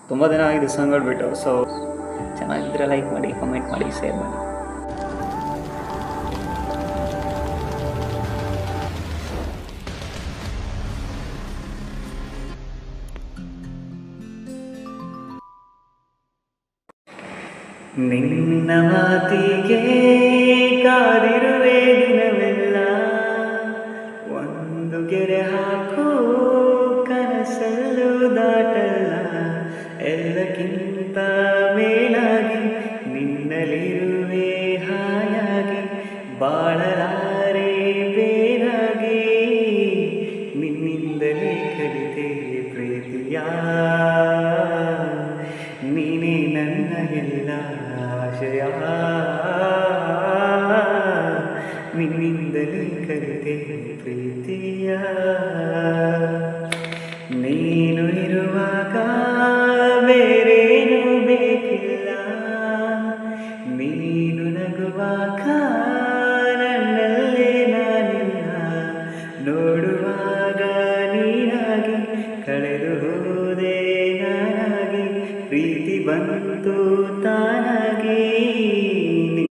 ತುಂಬ ದಿನ ಆಗಿದೆ ಸಾಂಗ್ಗಳು ಬಿಟ್ಟು. ಸೊ ಚೆನ್ನಾಗಿದ್ದರೆ ಲೈಕ್ ಮಾಡಿ, ಕಮೆಂಟ್ ಮಾಡಿ, ಶೇರ್ ಮಾಡಿ. ನಿನ್ನ ಮಾತಿಗೆ ಕಾದಿರುವೆ ದಿನವೆಲ್ಲ, ಒಂದು ಗೆರೆ ಹಾಕು ಕನಸಲ್ಲೂ ದಾಟಲ್ಲ. ಎಲ್ಲಕ್ಕಿಂತ ಮೇಲಾಗಿ ನಿನ್ನಲಿರುವೆ ಹಾಯಾಗಿ, ಬಾಳಲಾರೆ ಬೇರಾಗಿ. ನಿನ್ನಿಂದಲೇ ಕಲಿತೆ ಪ್ರೀತಿಯ, ನೀನೇ ನನ್ನ ಎಲ್ಲ ಆಶಯ. ನಿನ್ನಿಂದಲೇ ಕಲಿತೆ ಪ್ರೀತಿಯ. ನೀನು ಇರುವಾಗ ಬೇರೇನು ಬೇಕಿಲ್ಲ, ನೀನು ನಗುವಾಗ ನನ್ನಲ್ಲೇ ನಾನಿಲ್ಲ. ನೋಡುವಾಗ ನೀನಾಗಿ ಕಳೆದು ಹೋದೆ ನಾನಾಗಿ, ಪ್ರೀತಿ ಬಂತು